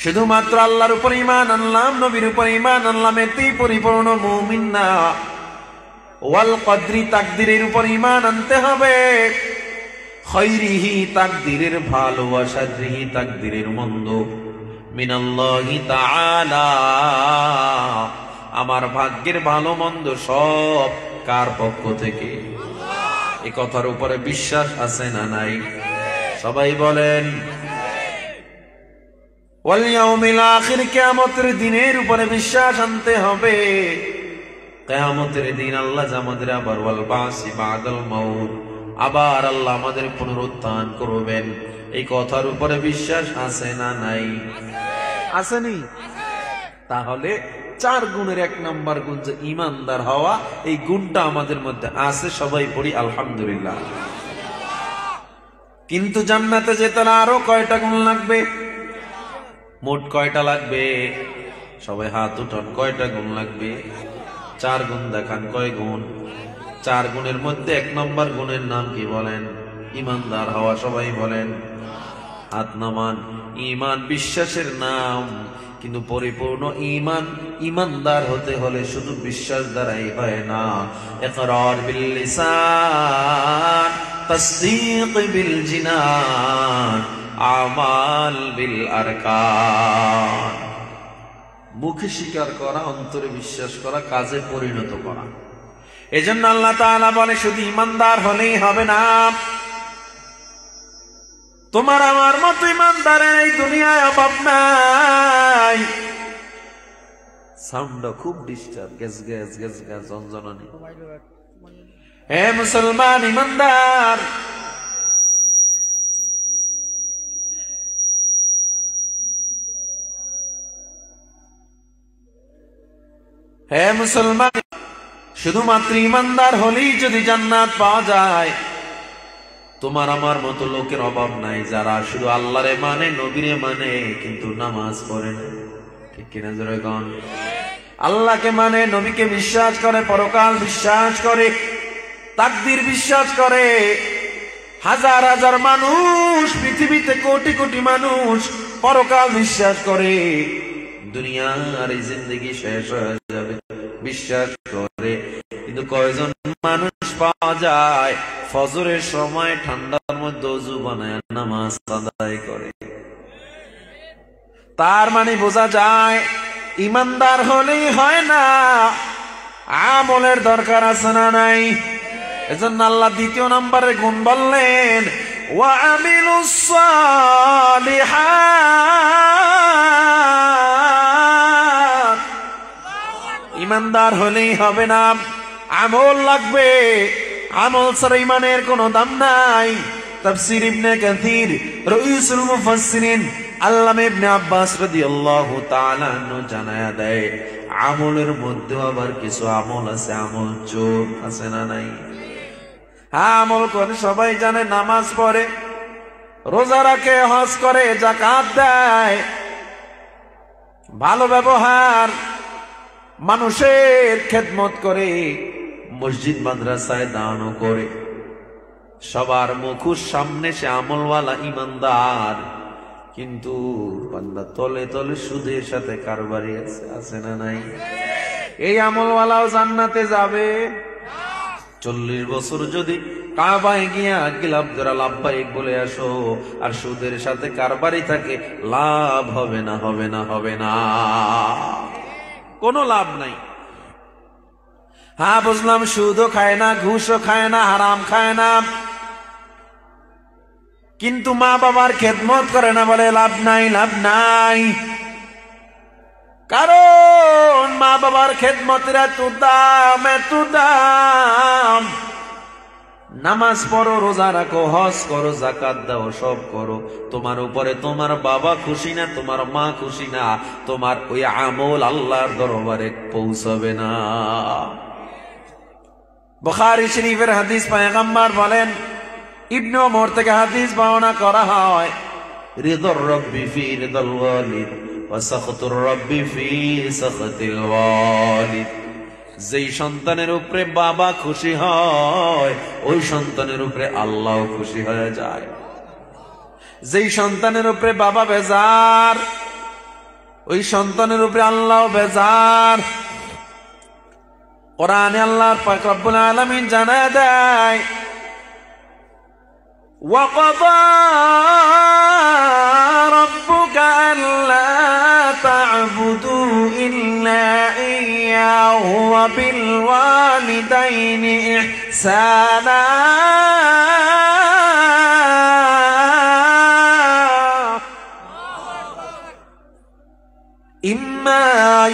শুধুমাত্র আল্লাহর উপর ঈমান আনলাম, নবীর উপর ঈমান আনলাম, এতেই পরিপূর্ণ মুমিন না। ওয়াল কদরি, তাকদীরের উপর ঈমান আনতে হবে। খায়রিহি, তাকদীরের ভালো, ওয়া শাররিহি, তাকদীরের মন্দ। মিনাল্লাহি তাআলা, আমার ভাগ্যের ভালো মন্দ সব কার পক্ষ থেকে? এই কথার উপরে বিশ্বাস আছে না নাই? সবাই বলেন। ওয়াল ইয়াউমিল আখির, কিয়ামতের দিনের উপরে বিশ্বাস আনতে হবে। কিয়ামতের দিন আল্লাহ আমাদের আবার ওয়াল বাসি বাদাল মাউত, আবার আল্লাহ আমাদের পুনরুত্থান করবেন। এই কথার উপরে বিশ্বাস আছে না নাই? আসেনি? তাহলে 4 গুণের 1 নাম্বার গুণ যে ঈমানদার হওয়া, এই গুণটা আমাদের মধ্যে আছে। সবাই পড়ি আলহামদুলিল্লাহ। কিন্তু জান্নাতে যেতে আরো কয়টা গুণ লাগবে? মোট কয়টা লাগবে? সবাই হাত উঠান। কয়টা গুণ লাগবে? 4 গুণ দেখান। কয় গুণ? 4 গুণের মধ্যে 1 নম্বর গুণের নাম কি বলেন? ঈমানদার হওয়া। সবাই বলেন। হাত নামান। ঈমান বিশ্বাসের নাম, কিন্তু পরিপূর্ণ ঈমান, ঈমানদার হতে হলে শুধু বিশ্বাস দ্বারাই হয় না। ইকরার বিল লিসান, তাসদীক বিল জিনান, আমাল বিল আরকান। মুখে স্বীকার করা, অন্তরে বিশ্বাস করা, কাজে পরিণত করা। এজন্য আল্লাহ তাআলা বলে শুধু ঈমানদার হলেই হবে না। তোমার আমার মতো ঈমানদারের এই দুনিয়ায় অভাব নাই। সাউন্ড খুব disturb, gas gas gas gas, জনজনানি। হে মুসলমান ঈমানদার, হে মুসলমান, শুধুমাত্র ঈমানদার হলেই যদি জান্নাত পাওয়া যায়, তোমার আমার মতো লোকের অভাব নাই যারা শুধু আল্লাহরে মানে, নবীরে মানে, কিন্তু নামাজ পড়ে না। ঠিক কিনা জোরে কোন? আল্লাহকে মানে, নবীকে বিশ্বাস করে, পরকাল বিশ্বাস করে, তাকদীর বিশ্বাস করে। হাজার হাজার মানুষ পৃথিবীতে, কোটি কোটি মানুষ পরকাল বিশ্বাস করে। দুনিয়ার এই জিন্দেগি শেষ হয়ে যাবে বিশ্বাস করে, কিন্তু কয়জন মানুষ পাওয়া যায় ফজরের সময় ঠান্ডার মধ্যে ওযু বানায় নামাজ আদায় করে? তার মানে বোঝা যায় ঈমানদার হলেই হয় না, আমলের দরকার আছে না নাই? এজন্য আল্লাহ 2 নম্বরের গুণ বললেন, ওয়া আমিলুস সালিহাত। ঈমানদার হলেই হবে না, আমল লাগবে। আমল ছাড়া ঈমানের কোনো দাম নাই। তাফসীর ইবনে কাসীর, রাইসুল মুফাসসিরিন আল্লামা ইবনে আব্বাস রাদিয়াল্লাহু তাআলা আনহু জানায়া দেয়, আমলের মধ্যে আবার কিছু আমল আছে, আমল চোর আছে না নাই? হ্যাঁ, আমল করে সবাই জানে, নামাজ পড়ে, রোজা রাখে, হজ করে, যাকাত দেয়, ভালো ব্যবহার, মানুষের খেদমত করে, মসজিদ মাদ্রাসায় দানও করে, সবার মুখের সামনে সে আমলওয়ালা ঈমানদার। কিন্তু বান্দা তলে তলে সুদের সাথে কারবারি আছে না নাই? এই আমলওয়ালাও জান্নাতে যাবে? 40 বছর যদি কাবায় গিয়া গিলাপ ধরা লাভবাহিক বলে আসো, আর সুদের সাথে কারবারি থাকে, লাভ হবে না, হবে না, হবে না, কোনো লাভ নাই। হ্যাঁ বুঝলাম, সুদও খায় না, ঘুষও খায় না, হারাম খায় না, কিন্তু মা বাবার খেদমত করে না বলে লাভ নাই, লাভ নাই। কারণ মা বাবার খেদমতের এত দাম, এত দাম। নামাজ পড়ো, রোজা রাখো, হজ করো, যাকাত দাও, সব করো, তোমার উপরে তোমার বাবা খুশি না, তোমার মা খুশি না, তোমার ওই আমল আল্লাহর দরবারে পৌঁছাবে না। বুখারী শরীফের হাদিস, পয়গম্বর বলেন, ইবনে ওমর থেকে হাদিস বর্ণনা করা হয়, রিদুর রাব্বি ফি রিদাল ওয়ালিদ ওয়া সাখতুর রাব্বি ফি সাখতিল ওয়ালিদ। যেই সন্তানের উপরে বাবা খুশি হয়, ওই সন্তানের উপরে আল্লাহ খুশি হয়ে যায়। যেই সন্তানের উপরে বাবা বেজার, ওই সন্তানের উপরে আল্লাহ বেজার। কোরআনে আল্লাহর পাক রব্বুল আলামিন জানায় দেয়, ওয়াকাযা রাব্বুকা আল্লা তা'বুদু ইল্লা ইয়্যাহু ওয়া বিল ওয়ালিদাইনি ইহসানা إما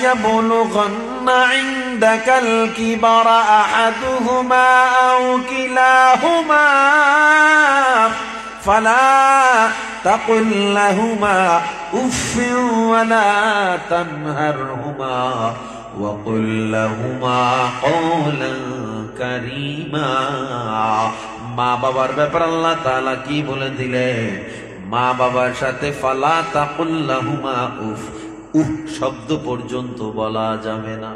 يبلغن عندك الكبر أحدهما أو كلاهما فلا تقل لهما أف ولا تنهرهما وقل لهما قولا كريما। মা বাবার ব্যাপার আল্লাহ তাআলা কি বলে দিলেন? মা বাবার সাথে ফালা তাকুল লাহুমা উফ, উফ শব্দ পর্যন্ত বলা যাবে না।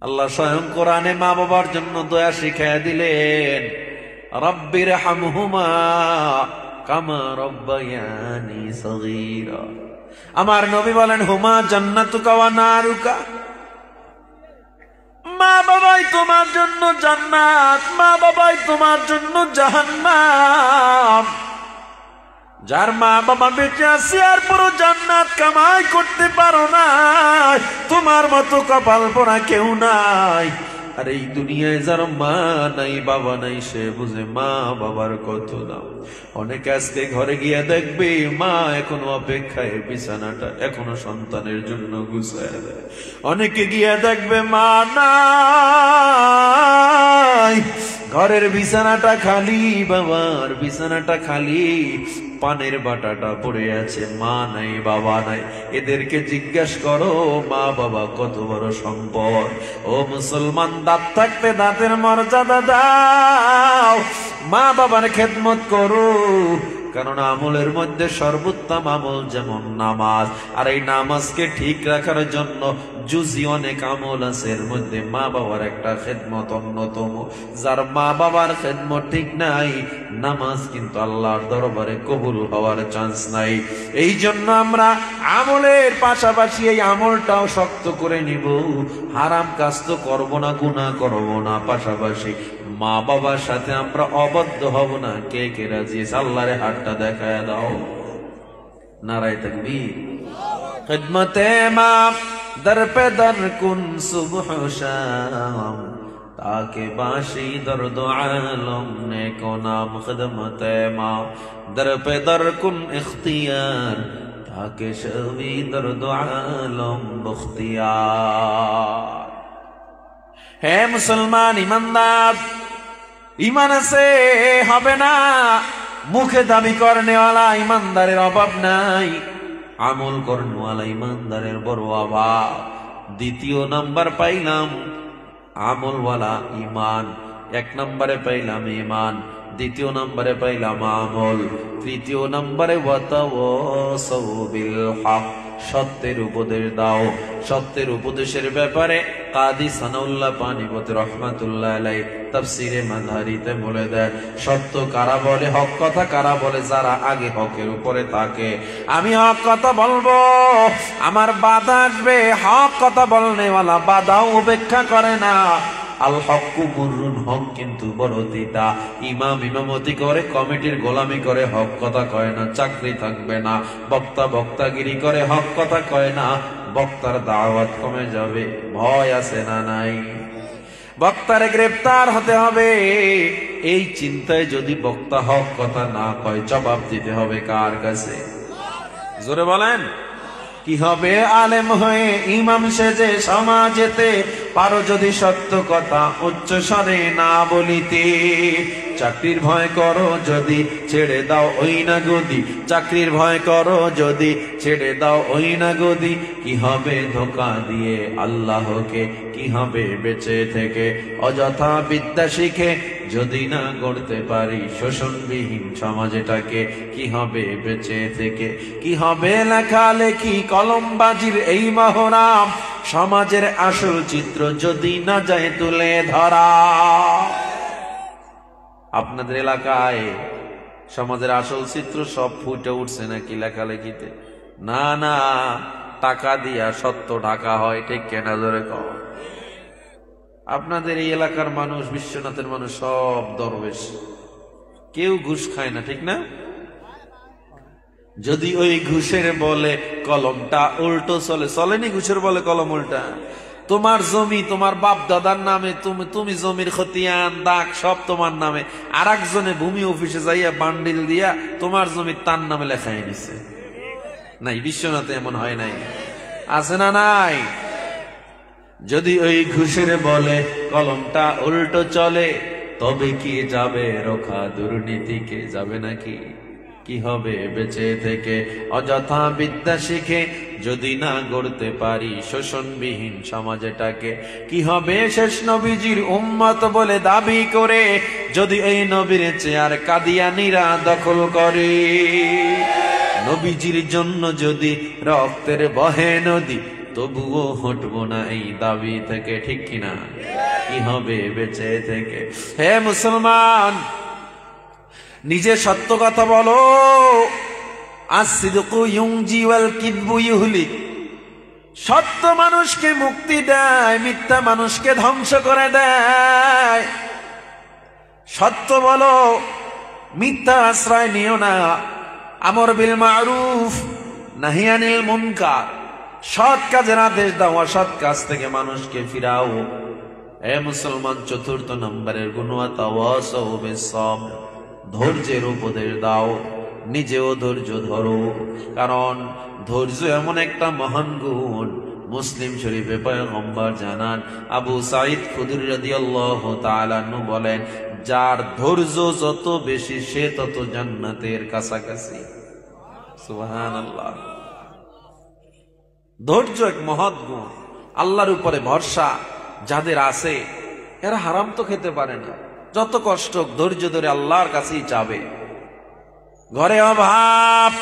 আল্লাহ স্বয়ং কোরআনে মা বাবার জন্য দয়া শিখাইয়া দিলেন, রব্বির হামহুমা কামা রব্বায়ানি সগীরা। আমার নবী বলেন, হুমা জান্নাতুকা ওয়া নারুকা, মা বাবাই তোমার জন্য জান্নাত, মা বাবাই তোমার জন্য জাহান্নাম। যার মা বাবা বেঁচে আছে আর পুরো জান্নাত কামাই করতে পারো না, তোমার মতো কপাল পোড়া কেউ নাই। আর এই দুনিয়ায় যার মা নাই বাবা নাই, সে বুঝে মা বাবার কত দাম। অনেকে আজকে ঘরে গিয়ে দেখবে মা এখনো অপেক্ষায়, বিছানাটা এখনো সন্তানের জন্য গুছায় দেয়। অনেকে গিয়ে দেখবে মা নাই, ঘরের বিছানাটা খালি, বাবার বিছানাটা খালি, পানের বাটাটা পড়ে আছে, মা নাই বাবা নাই। এদেরকে জিজ্ঞেস করো মা বাবা কত বড় সম্পদ। ও মুসলমান, দাঁত থাকতে দাঁতের মর্যাদা দাও, মা বাবার খেদমত করো। কারণ আমলের মধ্যে সর্বোত্তম আমল যেমন নামাজ, আর এই নামাজকে ঠিক রাখার জন্য জুজি অনেক আমল আছে, এর মধ্যে মা বাবার একটা খেদমত অন্যতম। যার মা বাবার খেদমত ঠিক নাই, নামাজ কিন্তু আল্লাহর দরবারে কবুল হওয়ার চান্স নাই। এই জন্য আমরা আমলের পাশাপাশি এই আমলটাও শক্ত করে নিব। হারাম কাজ তো করবো না, গুনাহ করবো না, পাশাপাশি মা বাবার সাথে আমরা অবদ্ধ হব না। কে কে রাজি? আল্লাহরে হাতটা দেখায় দাও। নারায়ে তাকবীর। খিদমতে মা দর পে দর কুন সুবহ শাম, তাকে বাশি দর্দ আলম নে কো নাম। খিদমতে মা দর পে দর কুন ইখতিয়ার, তাকে শবি দর্দ আলম বখতিয়ার। হে মুসলমান ইমানদার, ইমান আছে হবে না, মুখে দাবি করনেওয়ালা ইমানদারের অভাব নাই, আমল করনেওয়ালা ইমানদারের বড় অভাব। দ্বিতীয় নাম্বার পাইলাম আমলওয়ালা ইমান, এক নম্বরে পাইলাম ইমান, দ্বিতীয় নম্বরে পাইলাম আমল, তৃতীয় নম্বরে ওয়াতাওয়াসাউ বিল হক, সত্যের উপদেশ দাও। সত্যের উপদেশের ব্যাপারে কাদি সানাউল্লাহ পানিপতি রহমাতুল্লাহ আলাইহি তাফসীরে মাযহারিতে বলে দেন, সত্য কারা বলে, হক কথা কারা বলে? যারা আগে হকের উপরে থাকে। আমি হক কথা বলবো, আমার বাধা আসবে, হক কথা বলনেওয়ালা বাধাও উপেক্ষা করে না। আল হক্কু মুররুন, হক কিন্তু বড় তিতা। ইমাম ইমামতি করে, কমিটির গোলামি করে, হক কথা কয় না, চাকরি থাকবে না। বক্তা বক্তাগিরি করে, হক কথা কয় না, বক্তার দাওয়াত কমে যাবে। ভয় আছে না নাই? বক্তারে গ্রেফতার হতে হবে, এই চিন্তায় যদি বক্তা হক কথা না কয়, জবাব দিতে হবে কার কাছে? জোরে বলেন। কি হবে আলেম হয়ে ইমাম সেজে সমাজেতে, পারো যদি সত্য কথা উচ্চ স্বরে না বলিতে। চাকরির ভয় করো যদি, ছেড়ে দাও ওই না গদি। চাকরির ভয় করো যদি, ছেড়ে দাও ওই না গদি। কি হবে ধোঁকা দিয়ে আল্লাহকে, কি হবে বেঁচে থেকে অযথা বিদ্যা শিখে, যদি না গড়তে পারি শোষণবিহীন সমাজটাকে। কি হবে বেঁচে থেকে, কি হবে লেখালেখি কলমবাজির এই মহরাম, সমাজের আসল চিত্র যদি না যায় তুলে ধরা। আপনাদের এলাকায় সমাজের আসল চিত্র সব ফুটে উঠছে নাকি লেখালেখিতে? না না, টাকা দিয়া সত্য ঢাকা হয়, ঠিক কেনা ধরে কম। আপনাদের এই এলাকার মানুষ, বিশ্বনাথের মানুষ সব দরবেশ, কেউ ঘুষ খায় না, ঠিক না? যদি ওই ঘুষের বলে কলমটা উল্টো চলে, চলেনি ঘুষের বলে কলম উল্টা? তোমার জমি তোমার বাপ দাদার নামে, তুমি জমির খতিয়ান দাগ সব তোমার নামে, আর একজনে ভূমি অফিসে যাইয়া বান্ডিল দিয়া তোমার জমি তার নামে লেখাই নিছে। নাই, বিশ্বনাথে এমন হয় নাই? আছে না নাই? যদি ওই ঘুষের বলে কলমটা উল্টো চলে, তবে কি যাবে রোখা দুর্নীতিকে? যাবে নাকি? কি হবে বেঁচে থেকে অযথা বিদ্যা শিখে, যদি না গড়তে পারি শোষণবিহীন সমাজটাকে? কি হবে শেষ নবীজির উম্মত বলে দাবি করে, যদি এই নবীর চেয়ার কাদিয়ানীরা দখল করে? নবীজির জন্য যদি রক্তের বহে নদী, তবুও হটবো না এই দাবি থেকে, ঠিক কিনা? কি হবে বেঁচে থেকে? হে মুসলমান, নিজে সত্য কথা বলো। আসিদকু ইউনজি ওয়াল কিযবু ইহলিক। সত্য মানুষকে মুক্তি দেয়, মিথ্যা মানুষকে ধ্বংস করে দেয়। সত্য বলো, মিথ্যা আশ্রয় নিও না। আমর বিল মারুফ নাহি আনিল মুনকার, সৎ কাজের আদেশ দাও, অসৎ কাজ থেকে মানুষকে ফিরাও। হে মুসলমান, চতুর্থ নম্বরের গুণ ওয়াতাওয়াসাউ বিস-সাবর, ধৈর্যের উপদেশ দাও, নিজেও ধৈর্য ধরো। কারণ ধৈর্য এমন একটা মহান গুণ, মুসলিম শরীফে পয়গম্বর জানান, আবু সাঈদ খুদরি রাদিয়াল্লাহু তাআলা আনহু বলেন, যার ধৈর্য যত বেশি সে তত জান্নাতের কাছাকাছি। সুবহানাল্লাহ। ধৈর্য এক মহৎ গুণ। আল্লাহর উপরে ভরসা যাদের আছে, এরা হারাম তো খেতে পারে না, যত কষ্ট ধৈর্য ধরে আল্লাহর কাছেই যাবে। ঘরে অভাব,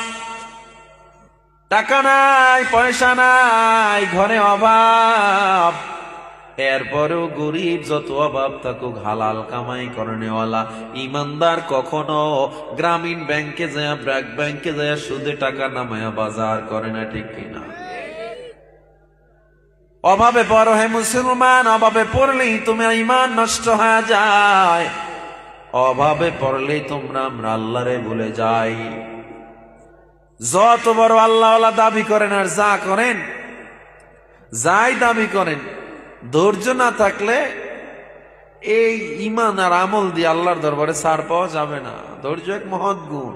টাকা নাই, পয়সা নাই, ঘরে অভাব, এরপরেও গরিব, যত অভাব থাকুক হালাল কামাই করনেওয়ালা ইমানদার কখনো গ্রামীণ ব্যাংকে যায়, ব্র্যাক ব্যাংকে যায় সুদে টাকা নামায়া বাজার করে না, ঠিক কিনা? অভাবে পড়ো হে মুসলমান, অভাবে পড়লেই তোমার ঈমান নষ্ট হয়ে যায়। অভাবে পড়লেই আমরা আল্লাহরে ভুলে যাই। যত বড় আল্লাহওয়ালা দাবি করেন আর যা করেন, যাই দাবি করেন, ধৈর্য না থাকলে এই ঈমান আর আমল দিয়ে আল্লাহর দরবারে ছাড় পাওয়া যাবে না। ধৈর্য এক মহৎ গুণ।